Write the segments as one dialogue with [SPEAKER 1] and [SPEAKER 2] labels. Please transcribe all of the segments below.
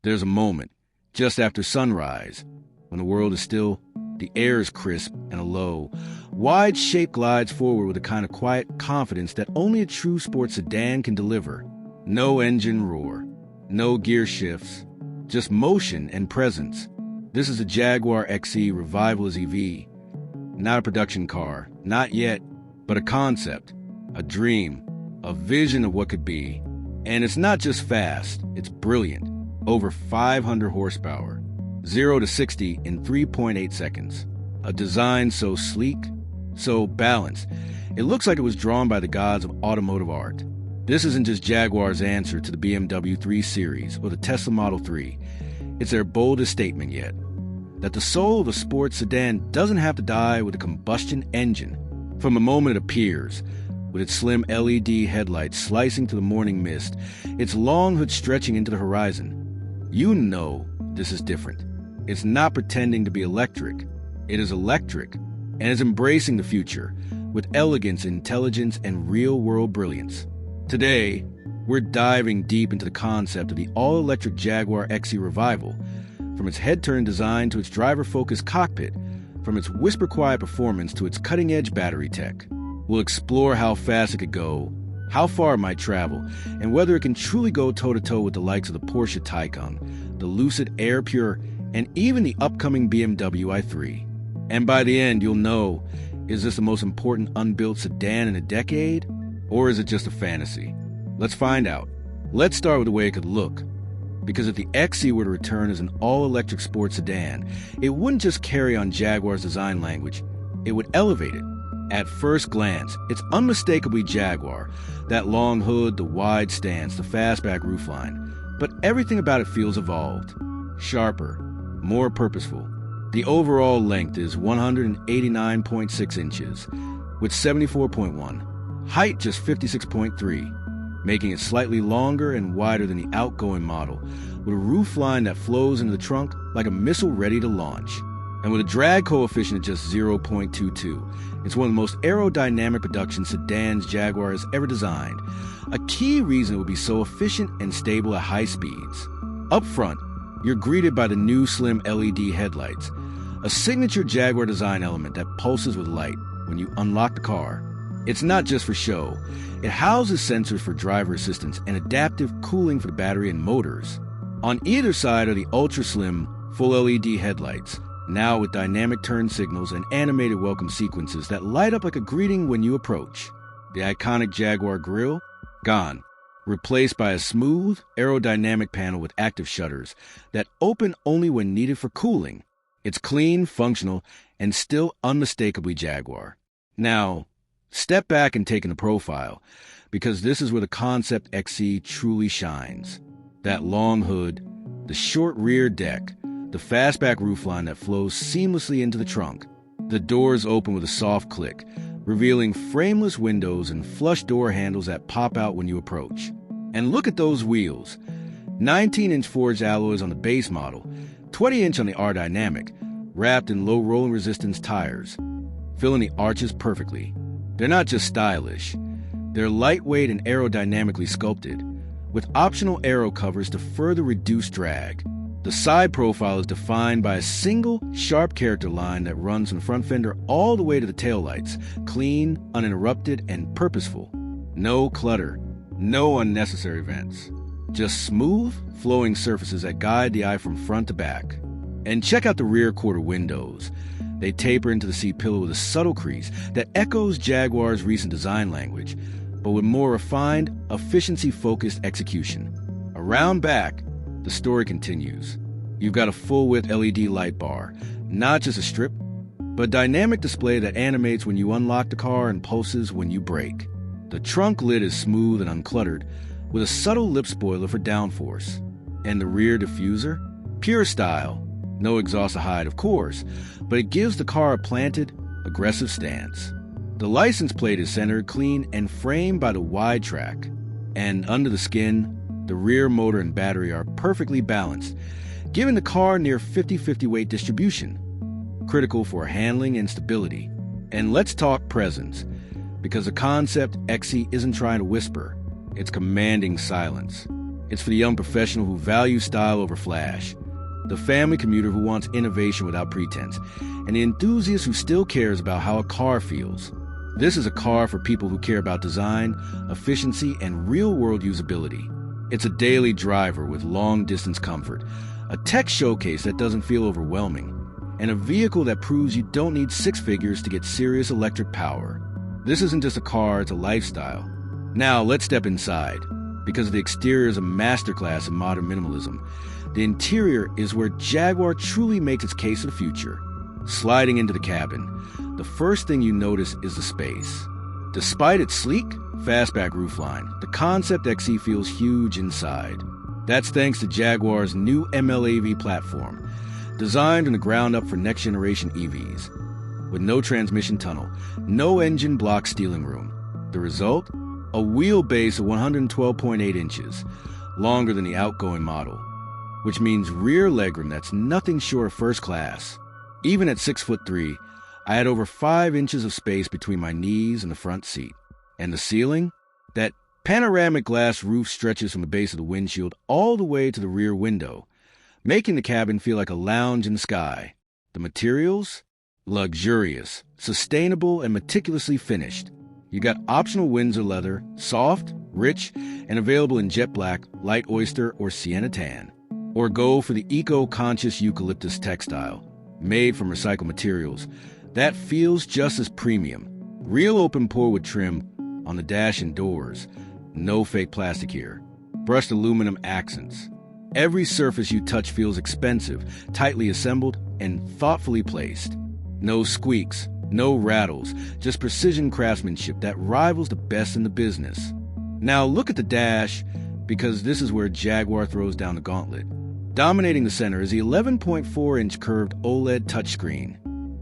[SPEAKER 1] There's a moment, just after sunrise, when the world is still, the air is crisp and a low. Wide shape glides forward with a kind of quiet confidence that only a true sports sedan can deliver. No engine roar, no gear shifts, just motion and presence. This is a Jaguar XE Revival as EV. Not a production car, not yet, but a concept, a dream, a vision of what could be. And it's not just fast, it's brilliant. Over 500 horsepower, 0 to 60 in 3.8 seconds. A design so sleek, so balanced, it looks like it was drawn by the gods of automotive art. This isn't just Jaguar's answer to the BMW 3 Series or the Tesla Model 3. It's their boldest statement yet. That the soul of a sports sedan doesn't have to die with a combustion engine. From the moment it appears, with its slim LED headlights slicing to the morning mist, its long hood stretching into the horizon, you know this is different. It's not pretending to be electric. It is electric, and is embracing the future with elegance, intelligence, and real-world brilliance. Today, we're diving deep into the concept of the all-electric Jaguar XE Revival, from its head-turn design to its driver-focused cockpit, from its whisper-quiet performance to its cutting-edge battery tech. We'll explore how fast it could go, how far it might travel, and whether it can truly go toe-to-toe with the likes of the Porsche Taycan, the Lucid Air Pure, and even the upcoming BMW i3. And by the end, you'll know, is this the most important unbuilt sedan in a decade? Or is it just a fantasy? Let's find out. Let's start with the way it could look. Because if the XE were to return as an all-electric sports sedan, it wouldn't just carry on Jaguar's design language, it would elevate it. At first glance, it's unmistakably Jaguar. That long hood, the wide stance, the fastback roofline. But everything about it feels evolved. Sharper, more purposeful. The overall length is 189.6 inches, with 74.1. Height just 56.3. Making it slightly longer and wider than the outgoing model, with a roofline that flows into the trunk like a missile ready to launch. And with a drag coefficient of just 0.22, it's one of the most aerodynamic production sedans Jaguar has ever designed, a key reason it would be so efficient and stable at high speeds. Up front, you're greeted by the new slim LED headlights, a signature Jaguar design element that pulses with light when you unlock the car. It's not just for show. It houses sensors for driver assistance and adaptive cooling for the battery and motors. On either side are the ultra-slim, full LED headlights, now with dynamic turn signals and animated welcome sequences that light up like a greeting when you approach. The iconic Jaguar grille? Gone. Replaced by a smooth, aerodynamic panel with active shutters that open only when needed for cooling. It's clean, functional, and still unmistakably Jaguar. Now, step back and take in the profile, because this is where the concept XE truly shines. That long hood, the short rear deck, the fastback roofline that flows seamlessly into the trunk. The doors open with a soft click, revealing frameless windows and flush door handles that pop out when you approach. And look at those wheels. 19-inch forged alloys on the base model, 20-inch on the R Dynamic, wrapped in low rolling resistance tires, filling the arches perfectly. They're not just stylish, they're lightweight and aerodynamically sculpted, with optional aero covers to further reduce drag. The side profile is defined by a single, sharp character line that runs from the front fender all the way to the taillights, clean, uninterrupted, and purposeful. No clutter, no unnecessary vents. Just smooth, flowing surfaces that guide the eye from front to back. And check out the rear quarter windows. They taper into the seat pillow with a subtle crease that echoes Jaguar's recent design language, but with more refined, efficiency-focused execution. Around back, the story continues. You've got a full-width LED light bar, not just a strip, but a dynamic display that animates when you unlock the car and pulses when you brake. The trunk lid is smooth and uncluttered, with a subtle lip spoiler for downforce. And the rear diffuser? Pure style. No exhaust to hide, of course, but it gives the car a planted, aggressive stance. The license plate is centered, clean, and framed by the wide track. And under the skin, the rear motor and battery are perfectly balanced, giving the car near 50-50 weight distribution, critical for handling and stability. And let's talk presence, because the concept XE isn't trying to whisper, it's commanding silence. It's for the young professional who values style over flash, the family commuter who wants innovation without pretense, and the enthusiast who still cares about how a car feels. This is a car for people who care about design, efficiency, and real-world usability. It's a daily driver with long-distance comfort, a tech showcase that doesn't feel overwhelming, and a vehicle that proves you don't need six figures to get serious electric power. This isn't just a car, it's a lifestyle. Now, let's step inside, because the exterior is a masterclass in modern minimalism. The interior is where Jaguar truly makes its case for the future. Sliding into the cabin, the first thing you notice is the space. Despite its sleek, fastback roofline, the Concept XE feels huge inside. That's thanks to Jaguar's new MLAV platform, designed from the ground up for next-generation EVs. With no transmission tunnel, no engine block steering room. The result? A wheelbase of 112.8 inches, longer than the outgoing model, which means rear legroom that's nothing short of first class. Even at 6'3", I had over 5 inches of space between my knees and the front seat. And the ceiling? That panoramic glass roof stretches from the base of the windshield all the way to the rear window, making the cabin feel like a lounge in the sky. The materials? Luxurious, sustainable, and meticulously finished. You got optional Windsor leather, soft, rich, and available in jet black, light oyster, or sienna tan. Or go for the eco-conscious eucalyptus textile, made from recycled materials. That feels just as premium. Real open pore with trim on the dash and doors. No fake plastic here. Brushed aluminum accents. Every surface you touch feels expensive, tightly assembled, and thoughtfully placed. No squeaks, no rattles, just precision craftsmanship that rivals the best in the business. Now look at the dash, because this is where Jaguar throws down the gauntlet. Dominating the center is the 11.4-inch curved OLED touchscreen.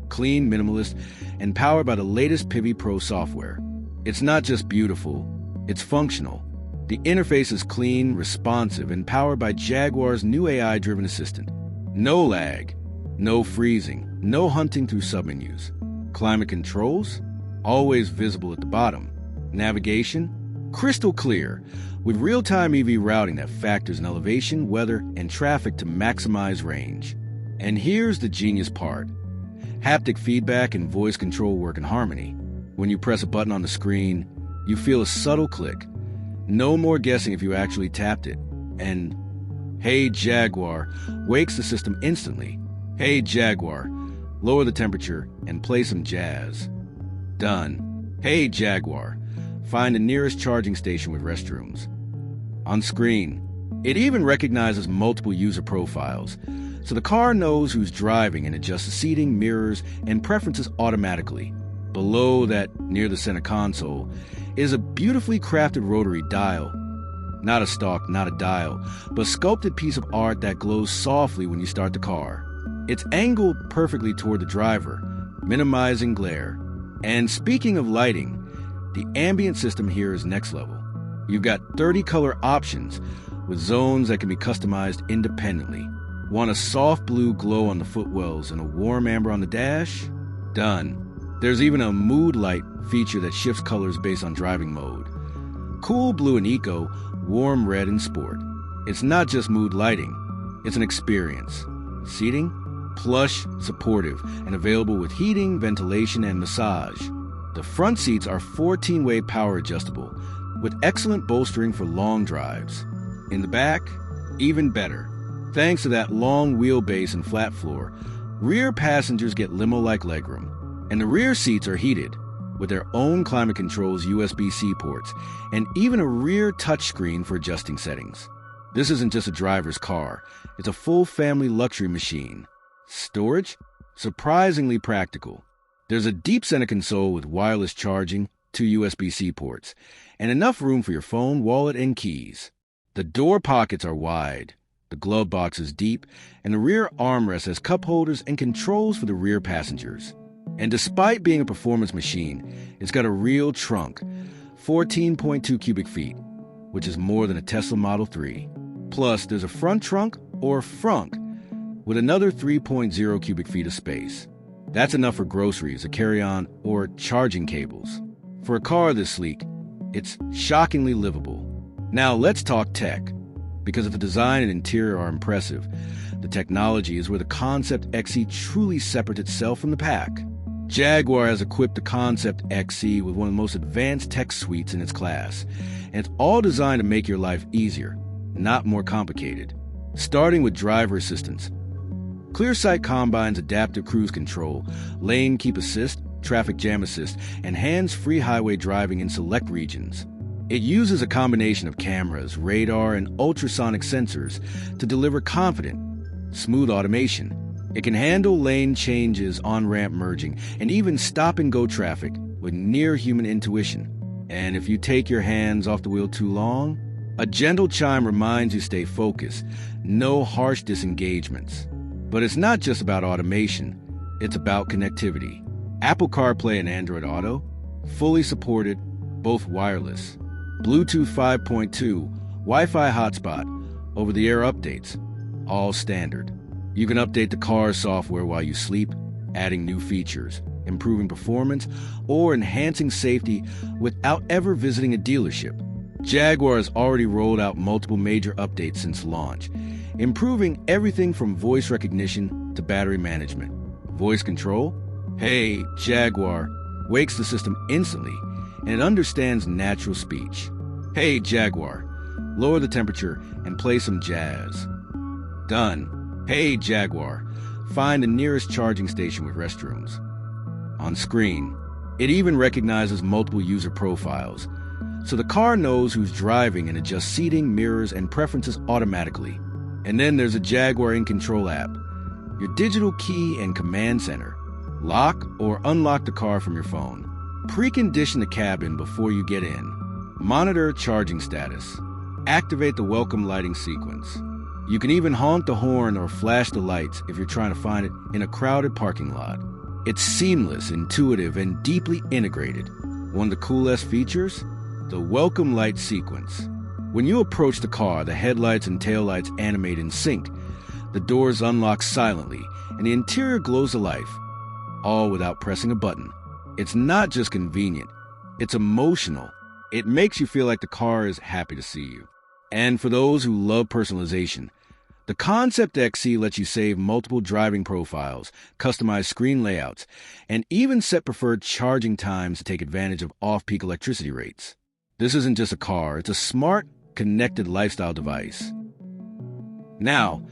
[SPEAKER 1] Clean, minimalist, and powered by the latest Pivi Pro software. It's not just beautiful, it's functional. The interface is clean, responsive, and powered by Jaguar's new AI-driven assistant. No lag, no freezing, no hunting through submenus. Climate controls? Always visible at the bottom. Navigation? Crystal clear, with real-time EV routing that factors in elevation, weather, and traffic to maximize range. And here's the genius part. Haptic feedback and voice control work in harmony. When you press a button on the screen, you feel a subtle click. No more guessing if you actually tapped it. And Hey Jaguar wakes the system instantly. Hey Jaguar, lower the temperature and play some jazz. Done. Hey Jaguar, find the nearest charging station with restrooms. On screen, it even recognizes multiple user profiles, so the car knows who's driving and adjusts the seating, mirrors, and preferences automatically. Below that, near the center console, is a beautifully crafted rotary dial. Not a stalk, not a dial, but a sculpted piece of art that glows softly when you start the car. It's angled perfectly toward the driver, minimizing glare. And speaking of lighting, the ambient system here is next level. You've got 30 color options with zones that can be customized independently. Want a soft blue glow on the footwells and a warm amber on the dash? Done. There's even a mood light feature that shifts colors based on driving mode. Cool blue and eco, warm red and sport. It's not just mood lighting, it's an experience. Seating? Plush, supportive, and available with heating, ventilation, and massage. The front seats are 14-way power adjustable, with excellent bolstering for long drives. In the back, even better. Thanks to that long wheelbase and flat floor, rear passengers get limo-like legroom. And the rear seats are heated, with their own climate controls, USB-C ports, and even a rear touchscreen for adjusting settings. This isn't just a driver's car, it's a full family luxury machine. Storage? Surprisingly practical. There's a deep center console with wireless charging, 2 USB-C ports, and enough room for your phone, wallet, and keys. The door pockets are wide, the glove box is deep, and the rear armrest has cup holders and controls for the rear passengers. And despite being a performance machine, it's got a real trunk, 14.2 cubic feet, which is more than a Tesla Model 3. Plus, there's a front trunk, or frunk, with another 3.0 cubic feet of space. That's enough for groceries, a carry-on, or charging cables. For a car this sleek, it's shockingly livable. Now let's talk tech. Because if the design and interior are impressive, the technology is where the Concept XE truly separates itself from the pack. Jaguar has equipped the Concept XE with one of the most advanced tech suites in its class, and it's all designed to make your life easier, not more complicated. Starting with driver assistance. ClearSight combines adaptive cruise control, lane keep assist, traffic jam assist, and hands-free highway driving in select regions. It uses a combination of cameras, radar, and ultrasonic sensors to deliver confident, smooth automation. It can handle lane changes, on-ramp merging, and even stop-and-go traffic with near-human intuition. And if you take your hands off the wheel too long, a gentle chime reminds you to stay focused, no harsh disengagements. But it's not just about automation, it's about connectivity. Apple CarPlay and Android Auto, fully supported, both wireless. Bluetooth 5.2, Wi-Fi hotspot, over-the-air updates, all standard. You can update the car's software while you sleep, adding new features, improving performance, or enhancing safety without ever visiting a dealership. Jaguar has already rolled out multiple major updates since launch, improving everything from voice recognition to battery management. Voice control? Hey, Jaguar, wakes the system instantly, and it understands natural speech. Hey, Jaguar, lower the temperature and play some jazz. Done. Hey, Jaguar, find the nearest charging station with restrooms. On screen, it even recognizes multiple user profiles, so the car knows who's driving and adjusts seating, mirrors, and preferences automatically. And then there's a Jaguar In Control app, your digital key and command center. Lock or unlock the car from your phone. Precondition the cabin before you get in. Monitor charging status. Activate the welcome lighting sequence. You can even honk the horn or flash the lights if you're trying to find it in a crowded parking lot. It's seamless, intuitive, and deeply integrated. One of the coolest features? The welcome light sequence. When you approach the car, the headlights and taillights animate in sync. The doors unlock silently, and the interior glows to life, all without pressing a button. It's not just convenient, it's emotional. It makes you feel like the car is happy to see you. And for those who love personalization, the Concept XE lets you save multiple driving profiles, customize screen layouts, and even set preferred charging times to take advantage of off-peak electricity rates. This isn't just a car, it's a smart, connected lifestyle device. Now,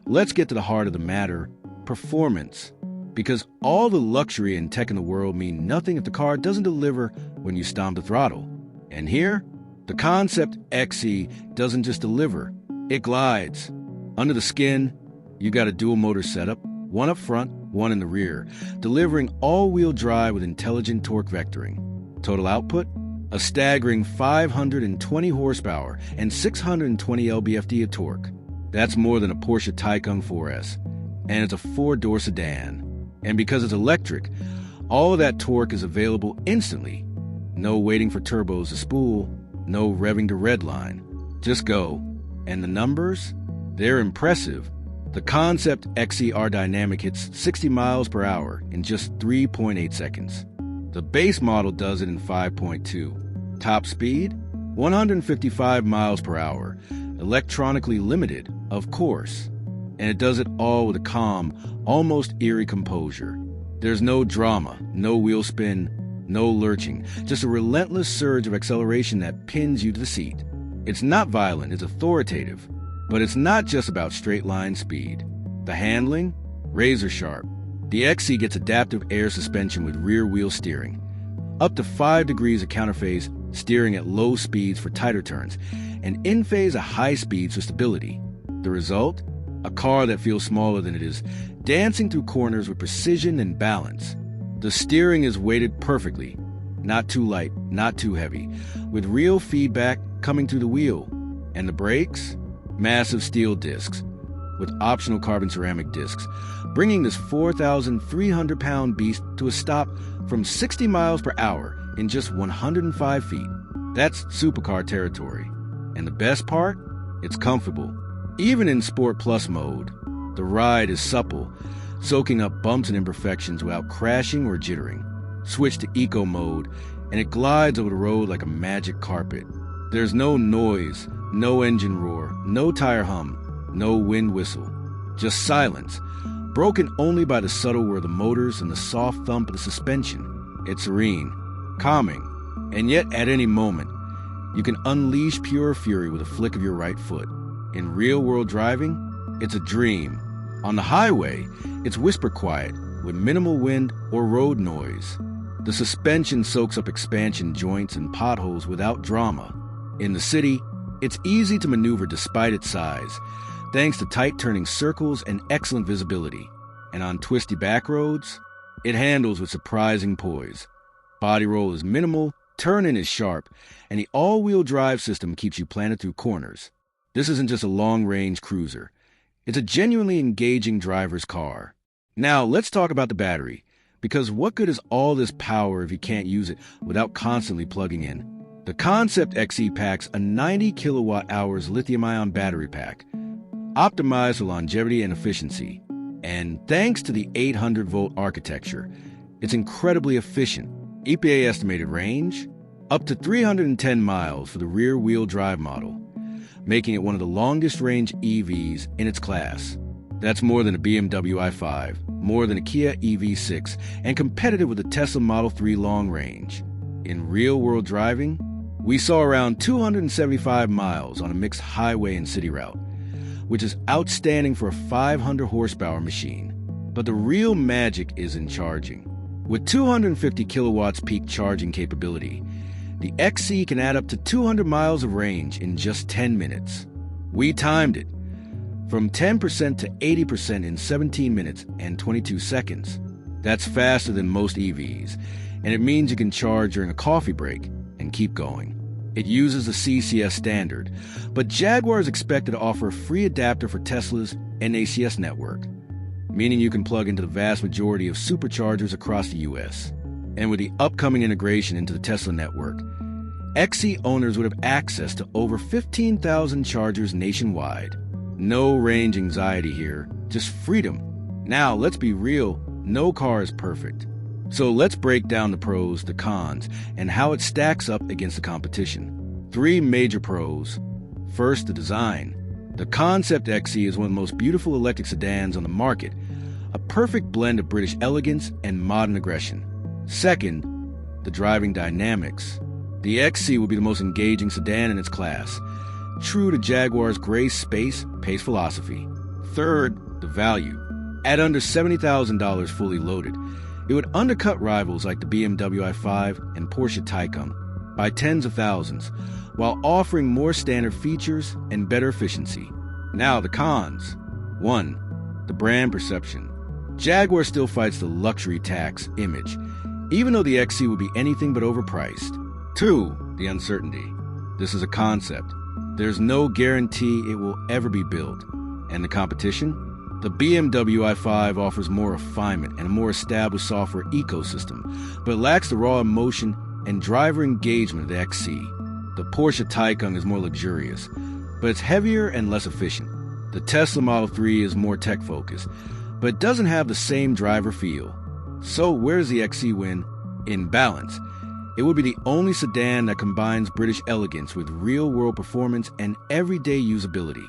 [SPEAKER 1] let's get to the heart of the matter, performance. Because all the luxury and tech in the world mean nothing if the car doesn't deliver when you stomp the throttle. And here, the Concept XE doesn't just deliver, it glides. Under the skin, you got a dual motor setup, one up front, one in the rear, delivering all-wheel drive with intelligent torque vectoring. Total output? A staggering 520 horsepower and 620 lb-ft of torque. That's more than a Porsche Taycan 4S, and it's a four-door sedan. And because it's electric, all of that torque is available instantly. No waiting for turbos to spool, no revving to redline. Just go. And the numbers? They're impressive. The Concept XE R Dynamic hits 60 miles per hour in just 3.8 seconds. The base model does it in 5.2. Top speed? 155 miles per hour. Electronically limited, of course. And it does it all with a calm, almost eerie composure. There's no drama, no wheel spin, no lurching, just a relentless surge of acceleration that pins you to the seat. It's not violent, it's authoritative. But it's not just about straight-line speed. The handling? Razor sharp. The XE gets adaptive air suspension with rear-wheel steering. Up to 5 degrees of counterphase steering at low speeds for tighter turns, and in-phase at high speeds for stability. The result? A car that feels smaller than it is, dancing through corners with precision and balance. The steering is weighted perfectly, not too light, not too heavy, with real feedback coming through the wheel. And the brakes? Massive steel discs, with optional carbon ceramic discs, bringing this 4,300-pound beast to a stop from 60 miles per hour in just 105 feet. That's supercar territory. And the best part? It's comfortable. Even in Sport Plus mode, the ride is supple, soaking up bumps and imperfections without crashing or jittering. Switch to Eco mode, and it glides over the road like a magic carpet. There's no noise, No engine roar, no tire hum, no wind whistle. Just silence, broken only by the subtle whir of the motors and the soft thump of the suspension. It's serene, calming, and yet at any moment, you can unleash pure fury with a flick of your right foot. In real-world driving, it's a dream. On the highway, it's whisper quiet, with minimal wind or road noise. The suspension soaks up expansion joints and potholes without drama. In the city, it's easy to maneuver despite its size, thanks to tight turning circles and excellent visibility. And on twisty back roads, it handles with surprising poise. Body roll is minimal, turn-in is sharp, and the all-wheel drive system keeps you planted through corners. This isn't just a long-range cruiser. It's a genuinely engaging driver's car. Now, let's talk about the battery, because what good is all this power if you can't use it without constantly plugging in? The Concept XE packs a 90 kilowatt-hours lithium-ion battery pack, optimized for longevity and efficiency. And thanks to the 800-volt architecture, it's incredibly efficient. EPA estimated range, up to 310 miles for the rear-wheel drive model, making it one of the longest-range EVs in its class. That's more than a BMW i5, more than a Kia EV6, and competitive with the Tesla Model 3 long range. In real-world driving, we saw around 275 miles on a mixed highway and city route, which is outstanding for a 500-horsepower machine. But the real magic is in charging. With 250 kilowatts peak charging capability, the XE can add up to 200 miles of range in just 10 minutes. We timed it, from 10% to 80% in 17 minutes and 22 seconds. That's faster than most EVs, and it means you can charge during a coffee break and keep going. It uses the CCS standard, but Jaguar is expected to offer a free adapter for Tesla's NACS network, meaning you can plug into the vast majority of superchargers across the US. And with the upcoming integration into the Tesla network, XE owners would have access to over 15,000 chargers nationwide. No range anxiety here, just freedom. Now, let's be real, no car is perfect. So let's break down the pros, the cons, and how it stacks up against the competition. 3 major pros. First, the design. The Concept XE is one of the most beautiful electric sedans on the market, a perfect blend of British elegance and modern aggression. Second, the driving dynamics. The XE will be the most engaging sedan in its class, true to Jaguar's grace, space, pace philosophy. Third, the value. At under $70,000 fully loaded, it would undercut rivals like the BMW i5 and Porsche Taycan by tens of thousands, while offering more standard features and better efficiency. Now, the cons. 1. The brand perception. Jaguar still fights the luxury tax image, even though the XE will be anything but overpriced. 2. The uncertainty. This is a concept. There's no guarantee it will ever be built. And the competition? The BMW i5 offers more refinement and a more established software ecosystem, but lacks the raw emotion and driver engagement of the XE. The Porsche Taycan is more luxurious, but it's heavier and less efficient. The Tesla Model 3 is more tech-focused, but it doesn't have the same driver feel. So where does the XE win? In balance. It would be the only sedan that combines British elegance with real-world performance and everyday usability.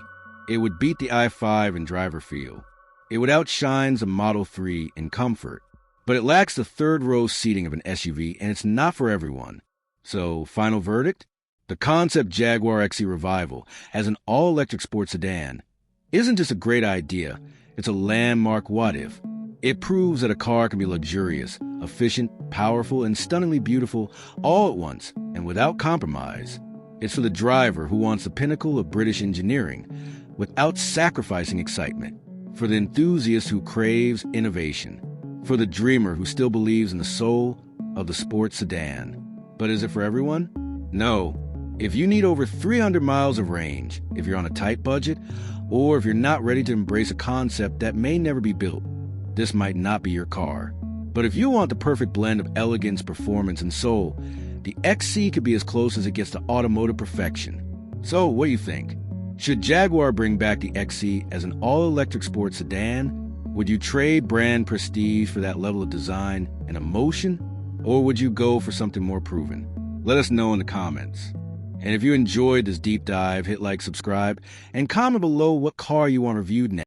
[SPEAKER 1] It would beat the i5 in driver feel. It would outshine the Model 3 in comfort. But it lacks the third-row seating of an SUV, and it's not for everyone. So, final verdict? The Concept Jaguar XE Revival as an all-electric sports sedan isn't just a great idea, it's a landmark what-if. It proves that a car can be luxurious, efficient, powerful, and stunningly beautiful all at once and without compromise. It's for the driver who wants the pinnacle of British engineering without sacrificing excitement, for the enthusiast who craves innovation, for the dreamer who still believes in the soul of the sports sedan. But is it for everyone? No. If you need over 300 miles of range, if you're on a tight budget, or if you're not ready to embrace a concept that may never be built, this might not be your car. But if you want the perfect blend of elegance, performance, and soul, the XE could be as close as it gets to automotive perfection. So, what do you think? Should Jaguar bring back the XE as an all-electric sports sedan? Would you trade brand prestige for that level of design and emotion? Or would you go for something more proven? Let us know in the comments. And if you enjoyed this deep dive, hit like, subscribe, and comment below what car you want reviewed next.